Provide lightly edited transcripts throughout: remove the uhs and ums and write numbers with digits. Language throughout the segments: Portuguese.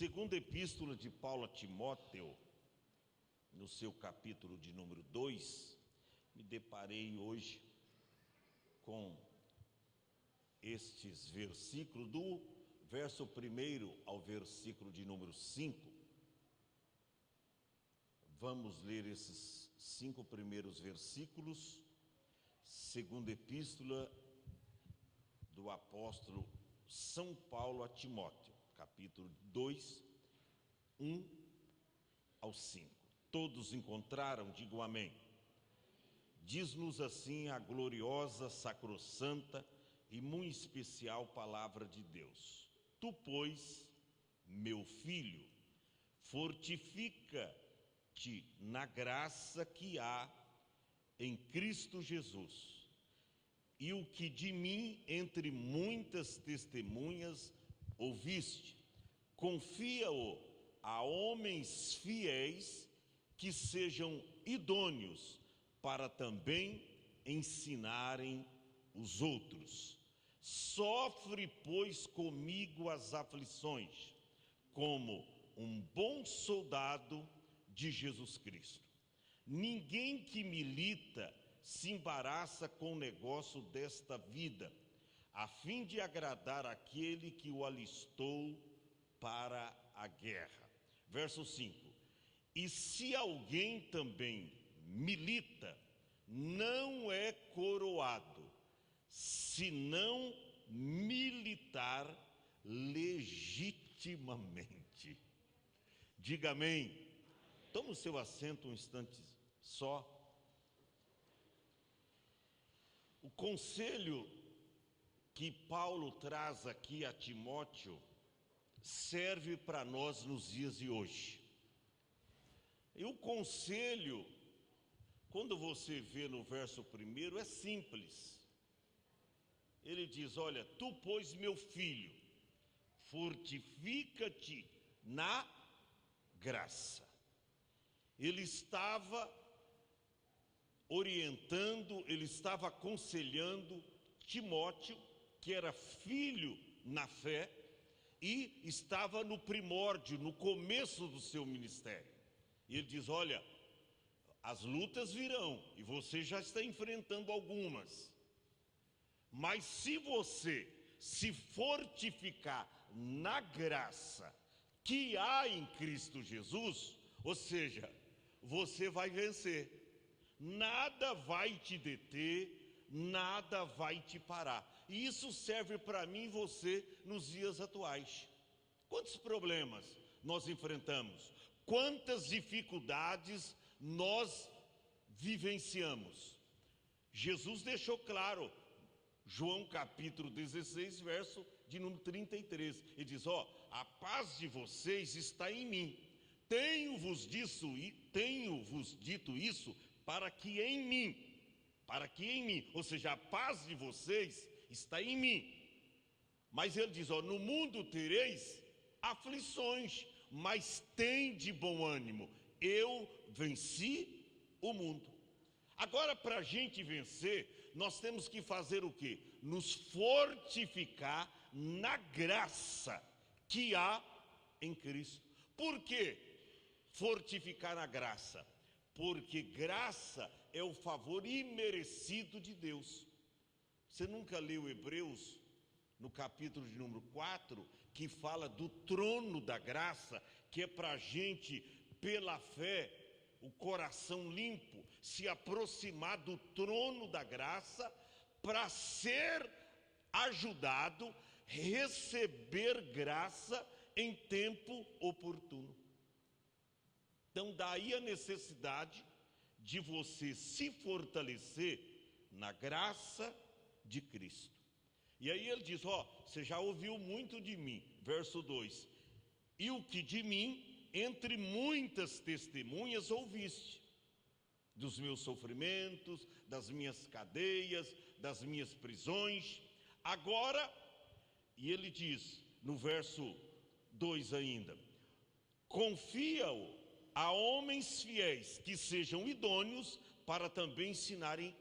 Segunda epístola de Paulo a Timóteo, no seu capítulo de número 2, me deparei hoje com estes versículos, do verso 1 ao versículo de número 5. Vamos ler esses 5 primeiros versículos, segunda epístola do apóstolo São Paulo a Timóteo, capítulo 2, 1 ao 5. Todos encontraram? Digam amém. Diz-nos assim a gloriosa, sacrossanta e muito especial palavra de Deus. Tu, pois, meu filho, fortifica-te na graça que há em Cristo Jesus. E o que de mim, entre muitas testemunhas, ouviste, confia-o a homens fiéis que sejam idôneos para também ensinarem os outros. Sofre, pois, comigo as aflições, como um bom soldado de Jesus Cristo. Ninguém que milita se embaraça com o negócio desta vida, a fim de agradar aquele que o alistou para a guerra. Verso 5. E se alguém também milita, não é coroado, senão militar legitimamente. Diga amém. Toma o seu assento um instante só. O conselho que Paulo traz aqui a Timóteo serve para nós nos dias de hoje. E o conselho, quando você vê no verso 1, é simples. Ele diz: olha, tu, pois, meu filho, fortifica-te na graça. Ele estava orientando, ele estava aconselhando Timóteo, que era filho na fé e estava no primórdio, no começo do seu ministério. E ele diz: olha, as lutas virão e você já está enfrentando algumas, mas se você se fortificar na graça que há em Cristo Jesus, ou seja, você vai vencer. Nada vai te deter, nada vai te parar. E isso serve para mim e você nos dias atuais. Quantos problemas nós enfrentamos? Quantas dificuldades nós vivenciamos? Jesus deixou claro, João capítulo 16, verso de número 33. Ele diz: a paz de vocês está em mim. Tenho-vos dito isso para que em mim, ou seja, a paz de vocês está em mim. Mas ele diz: no mundo tereis aflições, mas tende bom ânimo, eu venci o mundo. Agora, para a gente vencer, nós temos que fazer o quê? Nos fortificar na graça que há em Cristo. Por quê? Fortificar na graça, porque graça é o favor imerecido de Deus. Você nunca leu Hebreus, no capítulo de número 4, que fala do trono da graça, que é para a gente, pela fé, o coração limpo, se aproximar do trono da graça, para ser ajudado, receber graça em tempo oportuno. Então daí a necessidade de você se fortalecer na graça de Cristo. E aí ele diz: você já ouviu muito de mim, verso 2, e o que de mim, entre muitas testemunhas, ouviste, dos meus sofrimentos, das minhas cadeias, das minhas prisões. Agora, e ele diz no verso 2 ainda: confia-o a homens fiéis que sejam idôneos para também ensinarem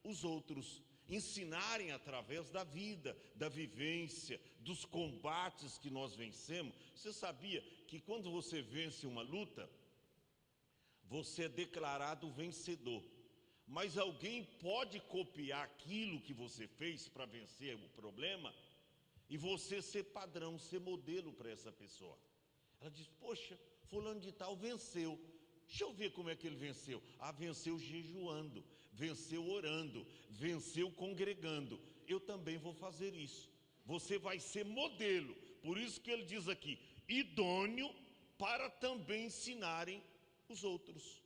os outros. ensinarem através da vida, da vivência, dos combates que nós vencemos. Você sabia que quando você vence uma luta, você é declarado vencedor. Mas alguém pode copiar aquilo que você fez para vencer o problema e você ser padrão, ser modelo para essa pessoa. Ela diz: poxa, fulano de tal venceu. Deixa eu ver como é que ele venceu. Ah, venceu jejuando, venceu orando, venceu congregando. Eu também vou fazer isso. Você vai ser modelo. Por isso que ele diz aqui: idôneo para também ensinarem os outros.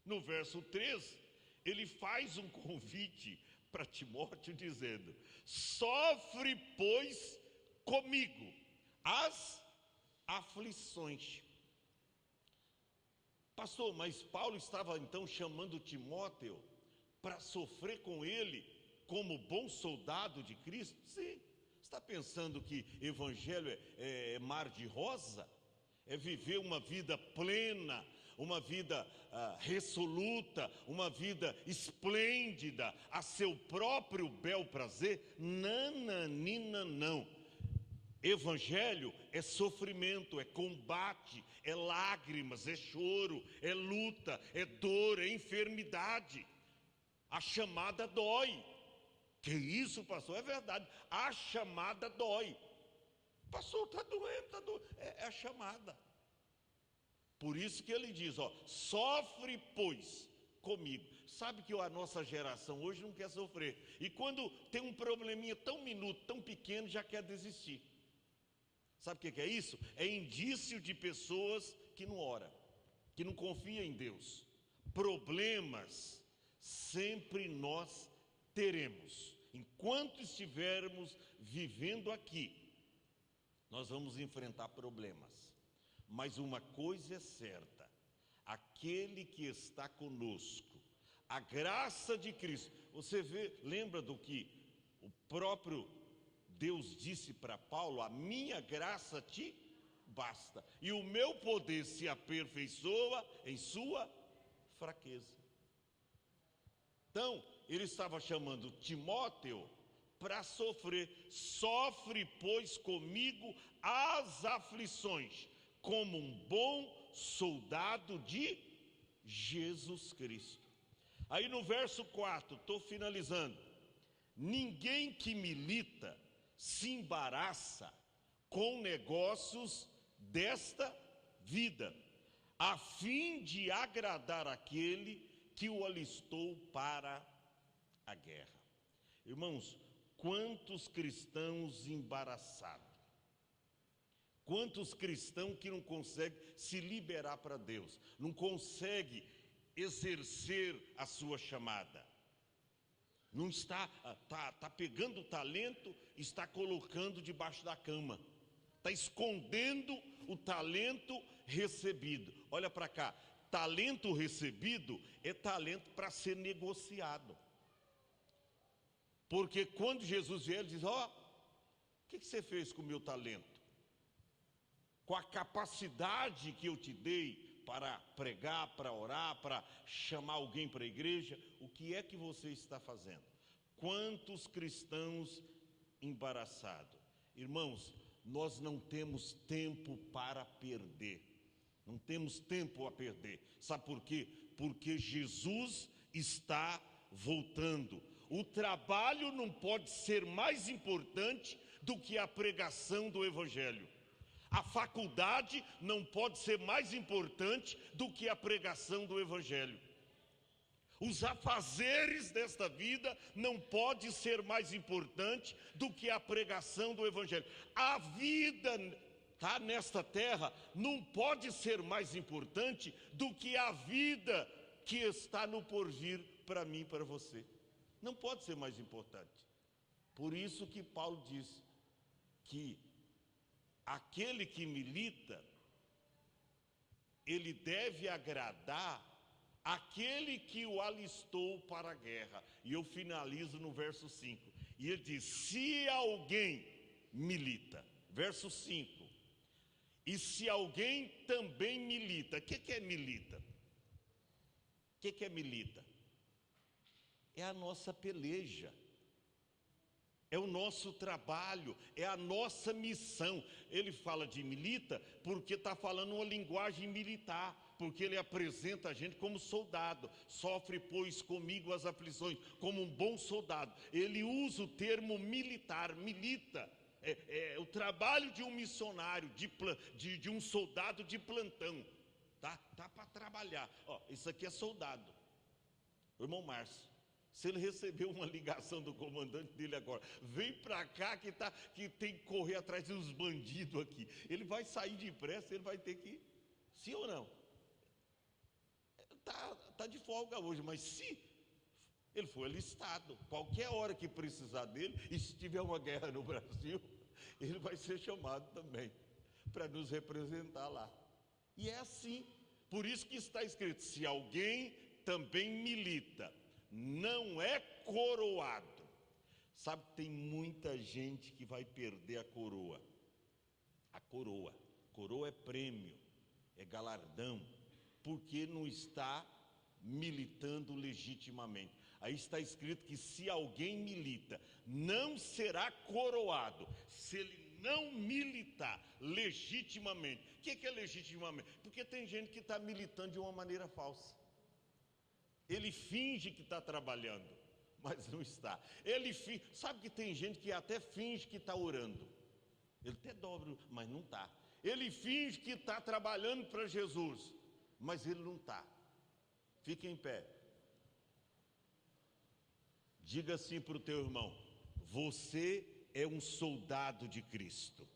No verso 3, ele faz um convite para Timóteo dizendo: sofre, pois, comigo as aflições. Pastor, mas Paulo estava então chamando Timóteo para sofrer com ele como bom soldado de Cristo? Sim. Está pensando que evangelho é mar de rosa? É viver uma vida plena, uma vida resoluta, uma vida esplêndida, a seu próprio bel prazer? Nananina, não. Evangelho é sofrimento, é combate, é lágrimas, é choro, é luta, é dor, é enfermidade. A chamada dói. Que isso, pastor? É verdade, a chamada dói. Pastor, está doendo, é a chamada. Por isso que ele diz, sofre, pois, comigo. Sabe que a nossa geração hoje não quer sofrer. E quando tem um probleminha tão minuto, tão pequeno, já quer desistir. Sabe o que é isso? É indício de pessoas que não oram, que não confiam em Deus. Problemas sempre nós teremos. Enquanto estivermos vivendo aqui, nós vamos enfrentar problemas. Mas uma coisa é certa: aquele que está conosco, a graça de Cristo. Você lembra do que o próprio Deus disse para Paulo: a minha graça te basta, e o meu poder se aperfeiçoa em sua fraqueza. Então, ele estava chamando Timóteo para sofrer. Sofre, pois, comigo as aflições, como um bom soldado de Jesus Cristo. Aí no verso 4, estou finalizando: ninguém que milita se embaraça com negócios desta vida, a fim de agradar aquele que o alistou para a guerra. Irmãos, quantos cristãos embaraçados, quantos cristãos que não conseguem se liberar para Deus, não conseguem exercer a sua chamada. Não está pegando o talento, está colocando debaixo da cama, está escondendo o talento recebido. Olha para cá, talento recebido é talento para ser negociado. Porque quando Jesus vier, ele diz: o que você fez com o meu talento? Com a capacidade que eu te dei para pregar, para orar, para chamar alguém para a igreja, o que é que você está fazendo? Quantos cristãos embaraçados? Irmãos, nós não temos tempo para perder. Não temos tempo a perder. Sabe por quê? Porque Jesus está voltando. O trabalho não pode ser mais importante do que a pregação do Evangelho. A faculdade não pode ser mais importante do que a pregação do Evangelho. Os afazeres desta vida não pode ser mais importante do que a pregação do Evangelho. A vida nesta terra não pode ser mais importante do que a vida que está no porvir para mim e para você. Não pode ser mais importante. Por isso que Paulo diz que aquele que milita, ele deve agradar aquele que o alistou para a guerra. E eu finalizo no verso 5. E ele diz: se alguém milita, verso 5, e se alguém também milita. O que é milita? O que é milita? É a nossa peleja, É o nosso trabalho, é a nossa missão. Ele fala de milita porque está falando uma linguagem militar, porque ele apresenta a gente como soldado. Sofre, pois, comigo as aflições, como um bom soldado. Ele usa o termo militar, milita. É o trabalho de um missionário, de um soldado de plantão. Tá para trabalhar. Ó, isso aqui é soldado. O irmão Márcio. Se ele recebeu uma ligação do comandante dele agora, vem para cá que tem que correr atrás dos bandidos aqui. Ele vai sair depressa, ele vai ter que ir. Sim ou não? Tá de folga hoje, mas se ele for alistado, qualquer hora que precisar dele, e se tiver uma guerra no Brasil, ele vai ser chamado também para nos representar lá. E é assim. Por isso que está escrito: se alguém também milita, não é coroado. Sabe que tem muita gente que vai perder a coroa. Coroa é prêmio, é galardão, porque não está militando legitimamente. Aí está escrito que se alguém milita, não será coroado, se ele não militar legitimamente. O que é legitimamente? Porque tem gente que está militando de uma maneira falsa. Ele finge que está trabalhando, mas não está. Sabe que tem gente que até finge que está orando. Ele até dobra, mas não está. Ele finge que está trabalhando para Jesus, mas ele não está. Fique em pé. Diga assim para o teu irmão: você é um soldado de Cristo.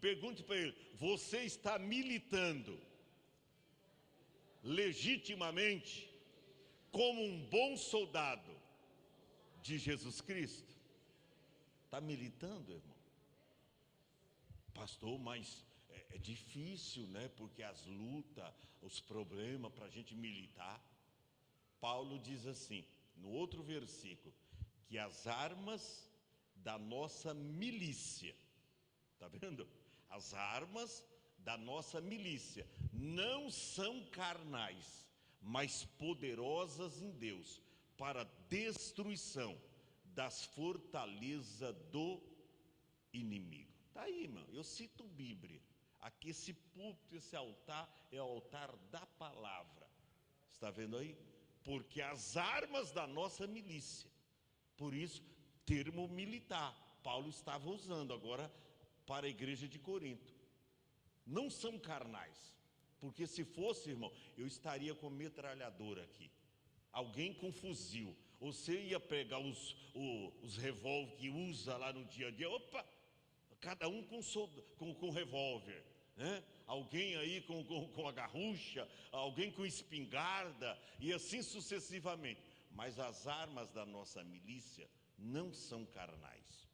Pergunte para ele: você está militando legitimamente como um bom soldado de Jesus Cristo? Está militando, irmão? Pastor, mas é difícil, né? Porque as lutas, os problemas para a gente militar. Paulo diz assim, no outro versículo, que as armas da nossa milícia, está vendo? As armas da nossa milícia não são carnais, mas poderosas em Deus para destruição das fortalezas do inimigo. Está aí, irmão, eu cito Bíblia. Aqui esse púlpito, esse altar é o altar da palavra. Está vendo aí? Porque as armas da nossa milícia, por isso, termo militar, Paulo estava usando agora para a igreja de Corinto. Não são carnais, porque se fosse, irmão, eu estaria com metralhadora aqui. Alguém com fuzil. Você ia pegar os revólver que usa lá no dia a dia. Opa! Cada um com revólver, né? Alguém aí com a garrucha, alguém com espingarda, e assim sucessivamente. Mas as armas da nossa milícia não são carnais,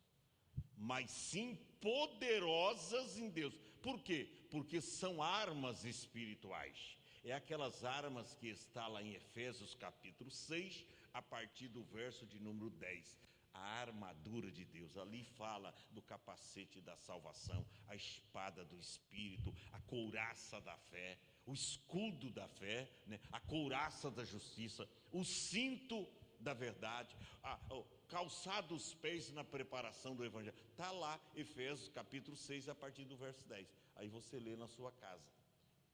mas sim poderosas em Deus. Por quê? Porque são armas espirituais. É aquelas armas que está lá em Efésios capítulo 6, a partir do verso de número 10. A armadura de Deus, ali fala do capacete da salvação, a espada do Espírito, a couraça da fé, o escudo da fé, né? A couraça da justiça, o cinto da verdade, calçar dos pés na preparação do Evangelho. Está lá, Efésios capítulo 6, a partir do verso 10. Aí você lê na sua casa.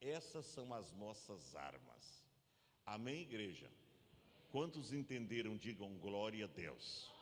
Essas são as nossas armas. Amém, igreja? Quantos entenderam, digam glória a Deus.